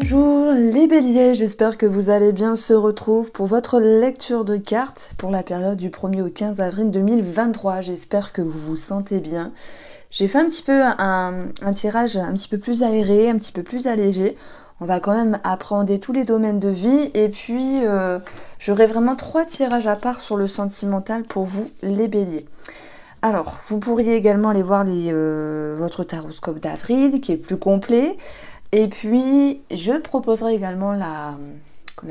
Bonjour les béliers, j'espère que vous allez bien. On se retrouve pour votre lecture de cartes pour la période du 1er au 15 avril 2023. J'espère que vous vous sentez bien. J'ai fait un petit peu un tirage un petit peu plus aéré, un petit peu plus allégé. On va quand même appréhender tous les domaines de vie et puis j'aurai vraiment 3 tirages à part sur le sentimental pour vous les béliers. Alors, vous pourriez également aller voir votre taroscope d'avril qui est plus complet. Et puis, je proposerai également la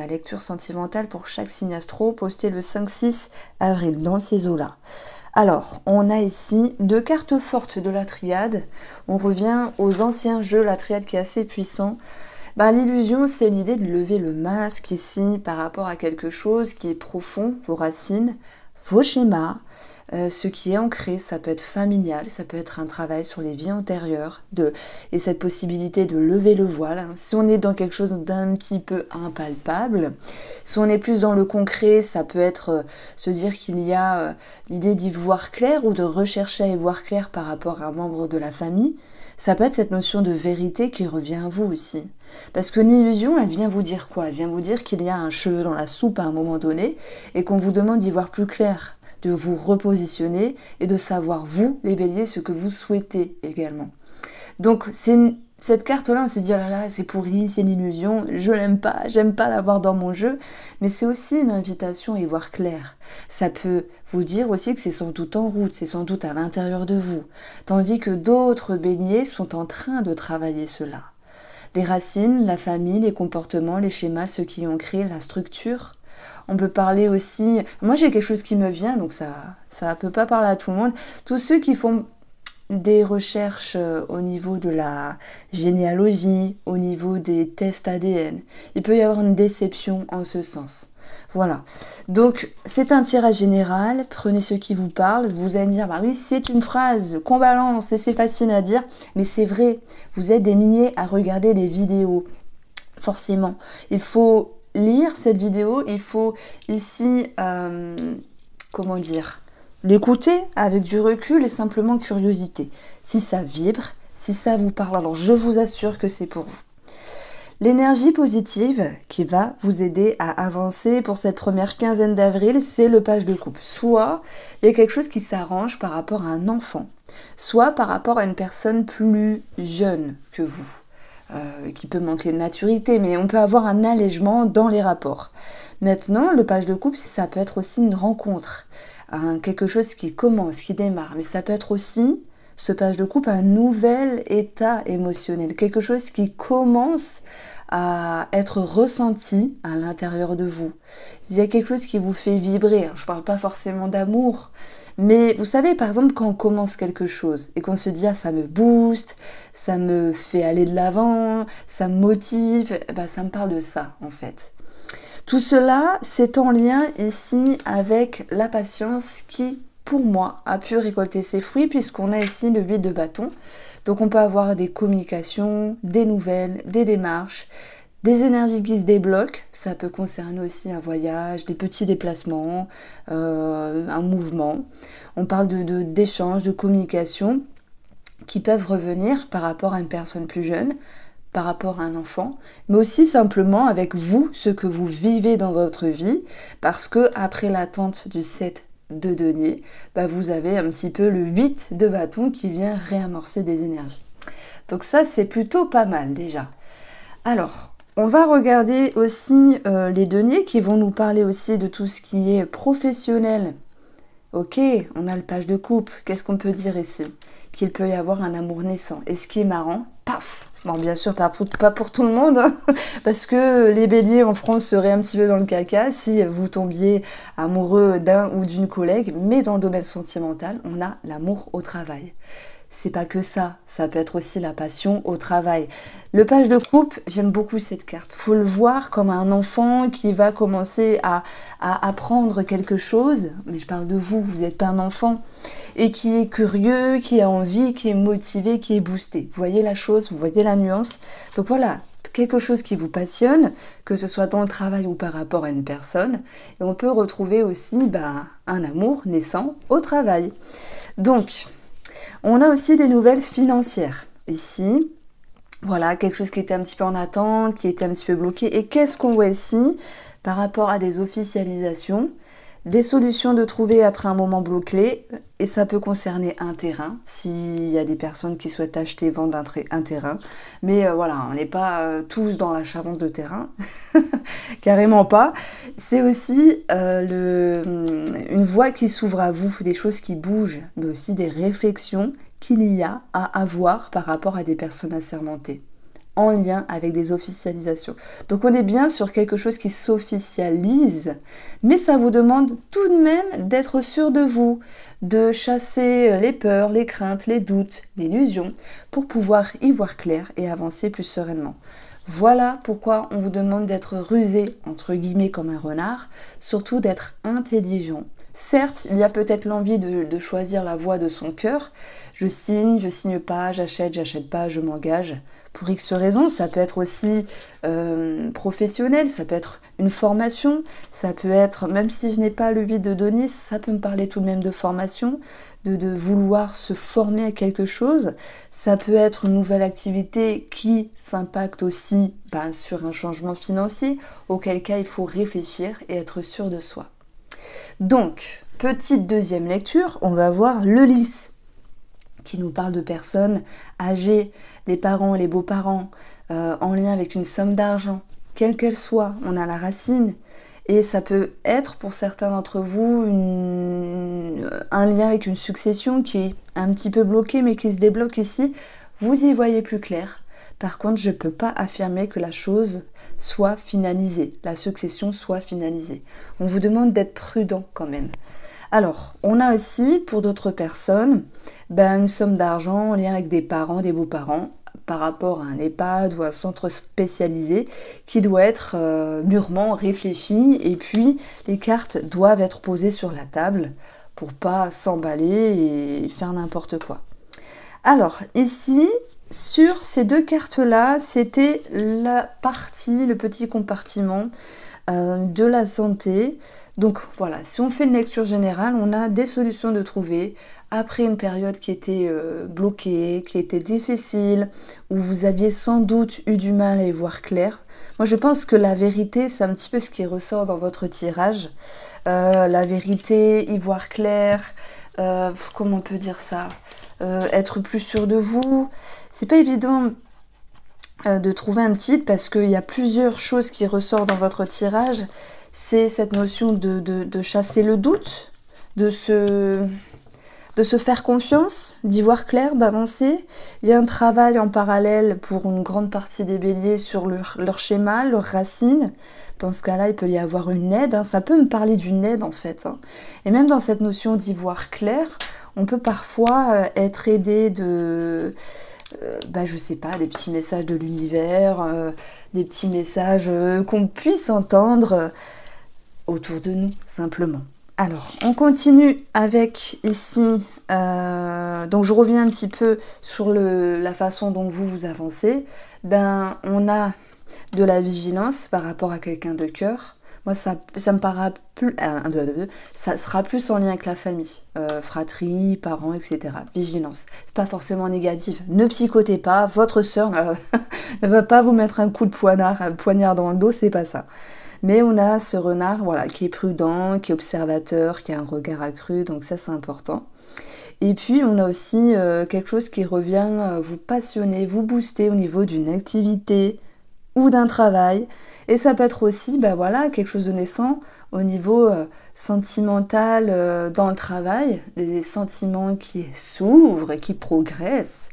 lecture sentimentale pour chaque signe astro, postée le 5-6 avril, dans ces eaux-là. Alors, on a ici 2 cartes fortes de la triade. On revient aux anciens jeux, la triade qui est assez puissant. L'illusion, c'est l'idée de lever le masque ici par rapport à quelque chose qui est profond, vos racines, vos schémas. Ce qui est ancré, ça peut être familial, ça peut être un travail sur les vies antérieures, et cette possibilité de lever le voile. Si on est dans quelque chose d'un petit peu impalpable, si on est plus dans le concret, ça peut être se dire qu'il y a l'idée d'y voir clair ou de rechercher à y voir clair par rapport à un membre de la famille. Ça peut être cette notion de vérité qui revient à vous aussi. Parce que l'illusion, elle vient vous dire quoi? Elle vient vous dire qu'il y a un cheveu dans la soupe à un moment donné et qu'on vous demande d'y voir plus clair, de vous repositionner et de savoir, vous, les béliers, ce que vous souhaitez également. Donc, cette carte-là, on se dit, oh là là, c'est pourri, c'est l'illusion, je l'aime pas, j'aime pas l'avoir dans mon jeu, mais c'est aussi une invitation à y voir clair. Ça peut vous dire aussi que c'est sans doute en route, c'est sans doute à l'intérieur de vous, tandis que d'autres béliers sont en train de travailler cela. Les racines, la famille, les comportements, les schémas, ceux qui ont créé la structure. On peut parler aussi, moi j'ai quelque chose qui me vient, donc ça peut pas parler à tout le monde. Tous ceux qui font des recherches au niveau de la généalogie, au niveau des tests ADN, il peut y avoir une déception en ce sens. Voilà. Donc c'est un tirage général, prenez ce qui vous parle, vous allez me dire, oui c'est une phrase qu'on balance et c'est facile à dire, mais c'est vrai, vous êtes des milliers à regarder les vidéos. Forcément, il faut lire cette vidéo, il faut ici, l'écouter avec du recul et simplement curiosité. Si ça vibre, si ça vous parle, alors je vous assure que c'est pour vous. L'énergie positive qui va vous aider à avancer pour cette première quinzaine d'avril, c'est le page de coupe. Soit il y a quelque chose qui s'arrange par rapport à un enfant, soit par rapport à une personne plus jeune que vous. Qui peut manquer de maturité, mais on peut avoir un allègement dans les rapports. Maintenant, le page de couple, ça peut être aussi une rencontre, quelque chose qui commence, qui démarre, mais ça peut être aussi, ce page de couple, un nouvel état émotionnel, quelque chose qui commence à être ressenti à l'intérieur de vous. Il y a quelque chose qui vous fait vibrer, je ne parle pas forcément d'amour, mais vous savez, par exemple, quand on commence quelque chose et qu'on se dit « Ah, ça me booste, ça me fait aller de l'avant, ça me motive », ça me parle de ça, en fait. Tout cela, c'est en lien ici avec la patience qui, pour moi, a pu récolter ses fruits puisqu'on a ici le 8 de bâton. Donc, on peut avoir des communications, des nouvelles, des démarches, des énergies qui se débloquent, ça peut concerner aussi un voyage, des petits déplacements, un mouvement. On parle d'échanges, de communication qui peuvent revenir par rapport à une personne plus jeune, par rapport à un enfant, mais aussi simplement avec vous, ce que vous vivez dans votre vie, parce que après l'attente du 7 de denier, vous avez un petit peu le 8 de bâton qui vient réamorcer des énergies. Donc ça, c'est plutôt pas mal déjà. Alors, on va regarder aussi les deniers qui vont nous parler aussi de tout ce qui est professionnel. Ok, on a le page de coupe. Qu'est-ce qu'on peut dire ici? Qu'il peut y avoir un amour naissant. Et ce qui est marrant, paf! Bon, bien sûr, pas pour tout le monde, hein, parce que les béliers en France seraient un petit peu dans le caca si vous tombiez amoureux d'un ou d'une collègue, mais dans le domaine sentimental, on a l'amour au travail. C'est pas que ça, ça peut être aussi la passion au travail. Le page de coupe, j'aime beaucoup cette carte. Faut le voir comme un enfant qui va commencer à apprendre quelque chose, mais je parle de vous, vous n'êtes pas un enfant, et qui est curieux, qui a envie, qui est motivé, qui est boosté. Vous voyez la chose, vous voyez la nuance. Donc voilà, quelque chose qui vous passionne, que ce soit dans le travail ou par rapport à une personne. Et on peut retrouver aussi un amour naissant au travail. Donc, on a aussi des nouvelles financières. Ici, Voilà, quelque chose qui était un petit peu en attente, qui était un petit peu bloqué. Et qu'est-ce qu'on voit ici par rapport à des officialisations? Des solutions de trouver après un moment bloqué, et ça peut concerner un terrain, s'il y a des personnes qui souhaitent acheter, vendre un terrain. Mais voilà, on n'est pas tous dans l'achat-vente de terrain, carrément pas. C'est aussi une voie qui s'ouvre à vous, des choses qui bougent, mais aussi des réflexions qu'il y a à avoir par rapport à des personnes assermentées, en lien avec des officialisations. Donc on est bien sur quelque chose qui s'officialise, mais ça vous demande tout de même d'être sûr de vous, de chasser les peurs, les craintes, les doutes, l'illusion, pour pouvoir y voir clair et avancer plus sereinement. Voilà pourquoi on vous demande d'être rusé, entre guillemets, comme un renard, surtout d'être intelligent. Certes, il y a peut-être l'envie de choisir la voie de son cœur. Je signe pas, j'achète pas, je m'engage. Pour X raisons, ça peut être aussi professionnel, ça peut être une formation, ça peut être, même si je n'ai pas le 8 de Denis, ça peut me parler tout de même de formation, de vouloir se former à quelque chose. Ça peut être une nouvelle activité qui s'impacte aussi sur un changement financier, auquel cas il faut réfléchir et être sûr de soi. Donc, petite deuxième lecture, on va voir le lys, qui nous parle de personnes âgées, les parents, les beaux-parents, en lien avec une somme d'argent, quelle qu'elle soit, on a la racine, et ça peut être pour certains d'entre vous un lien avec une succession qui est un petit peu bloquée, mais qui se débloque ici, vous y voyez plus clair. Par contre, je ne peux pas affirmer que la chose soit finalisée, la succession soit finalisée. On vous demande d'être prudent quand même. Alors, on a aussi, pour d'autres personnes, une somme d'argent en lien avec des parents, des beaux-parents, par rapport à un EHPAD ou un centre spécialisé qui doit être mûrement réfléchi, et puis les cartes doivent être posées sur la table pour pas s'emballer et faire n'importe quoi. Alors, ici, sur ces deux cartes-là, c'était la partie, le petit compartiment de la santé. Donc voilà, si on fait une lecture générale, on a des solutions de trouver après une période qui était bloquée, qui était difficile, où vous aviez sans doute eu du mal à y voir clair. Moi, je pense que la vérité, c'est un petit peu ce qui ressort dans votre tirage. La vérité, y voir clair, comment on peut dire ça, être plus sûr de vous. C'est pas évident de trouver un titre parce qu'il y a plusieurs choses qui ressortent dans votre tirage. C'est cette notion de chasser le doute, de se faire confiance, d'y voir clair, d'avancer. Il y a un travail en parallèle pour une grande partie des béliers sur leur schéma, leurs racines. Dans ce cas-là, il peut y avoir une aide. Ça peut me parler d'une aide en fait. Et même dans cette notion d'y voir clair, on peut parfois être aidé de... je sais pas, des petits messages de l'univers, des petits messages qu'on puisse entendre autour de nous, simplement. Alors, on continue avec ici, donc je reviens un petit peu sur la façon dont vous avancez. On a de la vigilance par rapport à quelqu'un de cœur. Moi, ça me paraît plus... ça sera plus en lien avec la famille. Fratrie, parents, etc. Vigilance. C'est pas forcément négatif. Ne psychotez pas. Votre sœur ne va pas vous mettre un coup de poignard dans le dos. C'est pas ça. Mais on a ce renard, voilà, qui est prudent, qui est observateur, qui a un regard accru. Donc ça, c'est important. Et puis, on a aussi quelque chose qui revient vous passionner, vous booster au niveau d'une activité ou d'un travail. Et ça peut être aussi quelque chose de naissant au niveau sentimental dans le travail, des sentiments qui s'ouvrent et qui progressent.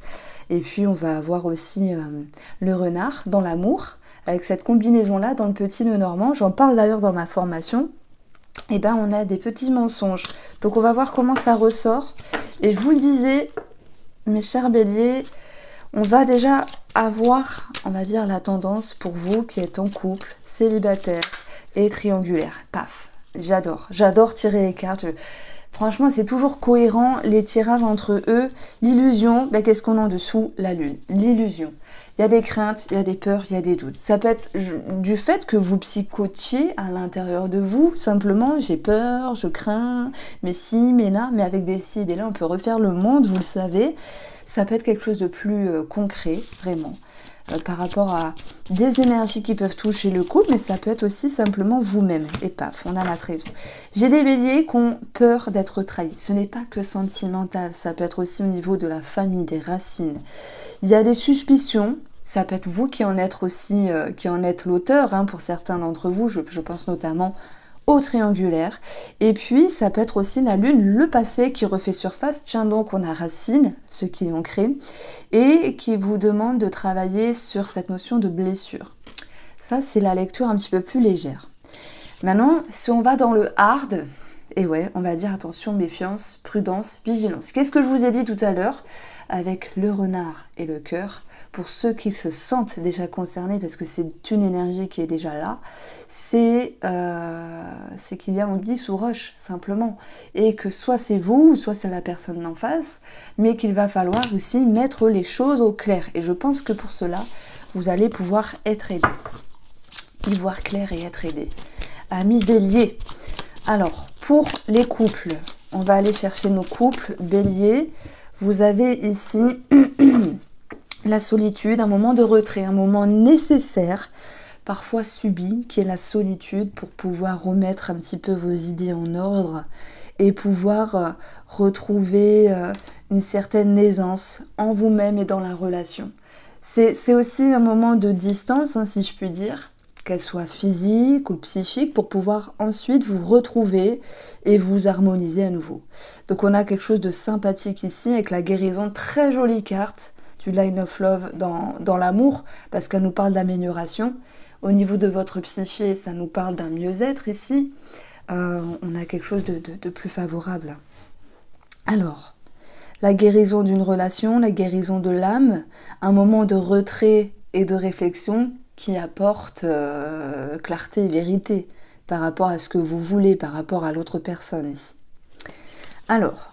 Et puis on va avoir aussi le renard dans l'amour, avec cette combinaison-là dans le petit nœud normand. J'en parle d'ailleurs dans ma formation. Et on a des petits mensonges. Donc on va voir comment ça ressort. Et je vous le disais, mes chers béliers, on va déjà avoir, on va dire, la tendance pour vous qui êtes en couple, célibataire et triangulaire. Paf, j'adore tirer les cartes. Franchement, c'est toujours cohérent, les tirages entre eux. L'illusion, qu'est-ce qu'on a en dessous? La lune, l'illusion. Il y a des craintes, il y a des peurs, il y a des doutes. Ça peut être du fait que vous psychotiez à l'intérieur de vous, simplement, j'ai peur, je crains, mais si, mais là, mais avec des si et des là, on peut refaire le monde, vous le savez. Ça peut être quelque chose de plus concret, vraiment. par rapport à des énergies qui peuvent toucher le couple, mais ça peut être aussi simplement vous-même. Et paf, on a la trahison. J'ai des béliers qui ont peur d'être trahis. Ce n'est pas que sentimental, ça peut être aussi au niveau de la famille, des racines. Il y a des suspicions. Ça peut être vous qui en êtes aussi, qui en êtes l'auteur, hein, pour certains d'entre vous. Je pense notamment au triangulaire. Et puis, ça peut être aussi la lune, le passé qui refait surface. Tiens donc, on a Racine, ceux qui l'ont créé, et qui vous demande de travailler sur cette notion de blessure. Ça, c'est la lecture un petit peu plus légère. Maintenant, si on va dans le hard, et ouais, on va dire attention, méfiance, prudence, vigilance. Qu'est-ce que je vous ai dit tout à l'heure avec le renard et le cœur? Pour ceux qui se sentent déjà concernés, parce que c'est une énergie qui est déjà là, c'est qu'il y a anguille sous roche, simplement. Et que soit c'est vous, soit c'est la personne d'en face, mais qu'il va falloir aussi mettre les choses au clair. Et je pense que pour cela, vous allez pouvoir être aidé. Y voir clair et être aidé. Amis Bélier. Alors, pour les couples, on va aller chercher nos couples. Bélier, vous avez ici... la solitude, un moment de retrait, un moment nécessaire, parfois subi, qui est la solitude pour pouvoir remettre un petit peu vos idées en ordre et pouvoir retrouver une certaine aisance en vous-même et dans la relation. C'est aussi un moment de distance, hein, si je puis dire, qu'elle soit physique ou psychique, pour pouvoir ensuite vous retrouver et vous harmoniser à nouveau. Donc on a quelque chose de sympathique ici avec la guérison, très jolie carte, du Line of Love dans l'amour, parce qu'elle nous parle d'amélioration. Au niveau de votre psyché, ça nous parle d'un mieux-être ici. On a quelque chose de plus favorable. Alors, la guérison d'une relation, la guérison de l'âme, un moment de retrait et de réflexion qui apporte clarté et vérité par rapport à ce que vous voulez, par rapport à l'autre personne ici. Alors,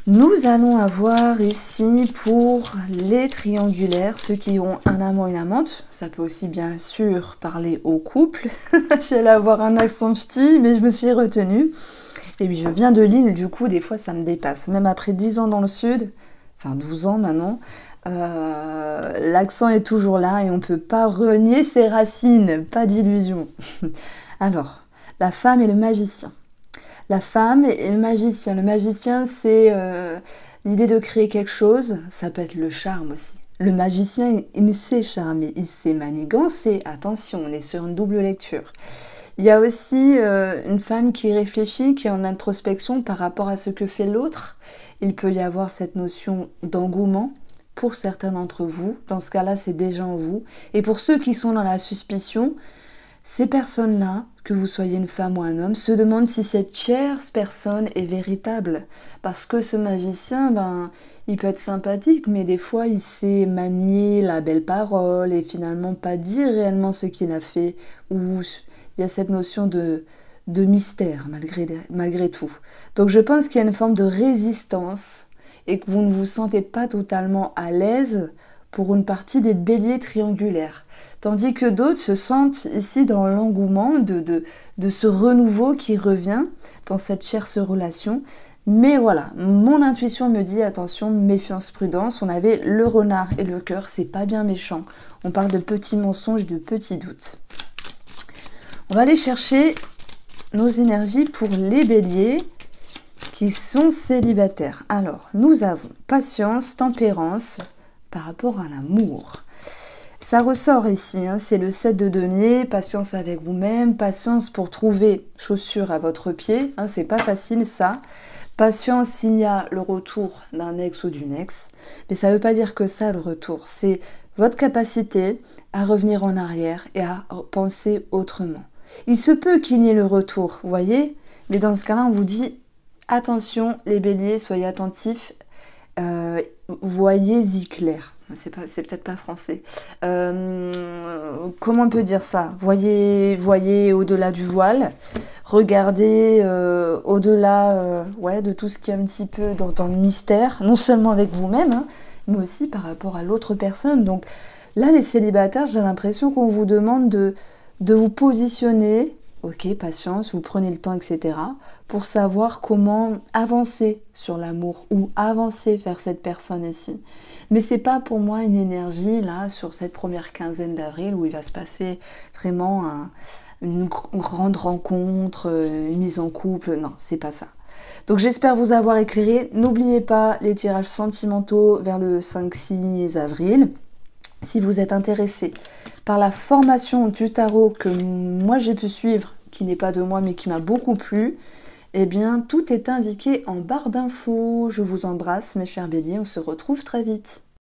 nous allons avoir ici pour les triangulaires, ceux qui ont un amant et une amante. Ça peut aussi bien sûr parler au couple. J'allais avoir un accent ch'ti, mais je me suis retenue. Et puis je viens de Lille, du coup des fois ça me dépasse. Même après 10 ans dans le sud, enfin 12 ans maintenant, l'accent est toujours là et on ne peut pas renier ses racines, pas d'illusion. Alors, la femme et le magicien. La femme et le magicien. Le magicien, c'est l'idée de créer quelque chose. Ça peut être le charme aussi. Le magicien, il sait charmer, il sait manigancer. Attention, on est sur une double lecture. Il y a aussi une femme qui réfléchit, qui est en introspection par rapport à ce que fait l'autre. Il peut y avoir cette notion d'engouement pour certains d'entre vous. Dans ce cas-là, c'est déjà en vous. Et pour ceux qui sont dans la suspicion, ces personnes-là, que vous soyez une femme ou un homme, se demandent si cette tierce personne est véritable. Parce que ce magicien, il peut être sympathique, mais des fois, il sait manier la belle parole et finalement pas dire réellement ce qu'il a fait. Ou il y a cette notion de mystère, malgré tout. Donc je pense qu'il y a une forme de résistance et que vous ne vous sentez pas totalement à l'aise pour une partie des béliers triangulaires. Tandis que d'autres se sentent ici dans l'engouement de ce renouveau qui revient dans cette tierce relation. Mais voilà, mon intuition me dit attention, méfiance, prudence. On avait le renard et le cœur, c'est pas bien méchant. On parle de petits mensonges, de petits doutes. On va aller chercher nos énergies pour les béliers qui sont célibataires. Alors, nous avons patience, tempérance par rapport à l'amour. Ça ressort ici, hein, c'est le 7 de denier, patience avec vous-même, patience pour trouver chaussures à votre pied, hein, c'est pas facile ça. Patience s'il y a le retour d'un ex ou d'une ex, mais ça veut pas dire que ça le retour, c'est votre capacité à revenir en arrière et à penser autrement. Il se peut qu'il y ait le retour, vous voyez, mais dans ce cas-là, on vous dit attention les béliers, soyez attentifs, voyez-y clair. C'est peut-être pas français. Comment on peut dire ça? Voyez au-delà du voile. Regardez au-delà de tout ce qui est un petit peu dans le mystère, non seulement avec vous-même, hein, mais aussi par rapport à l'autre personne. Donc là, les célibataires, j'ai l'impression qu'on vous demande de vous positionner. Ok, patience, vous prenez le temps, etc. pour savoir comment avancer sur l'amour ou avancer vers cette personne ici. Mais c'est pas pour moi une énergie là sur cette première quinzaine d'avril où il va se passer vraiment une grande rencontre, une mise en couple. Non, c'est pas ça. Donc j'espère vous avoir éclairé. N'oubliez pas les tirages sentimentaux vers le 5-6 avril. Si vous êtes intéressé par la formation du tarot que moi j'ai pu suivre, qui n'est pas de moi mais qui m'a beaucoup plu, eh bien tout est indiqué en barre d'infos. Je vous embrasse mes chers béliers, on se retrouve très vite.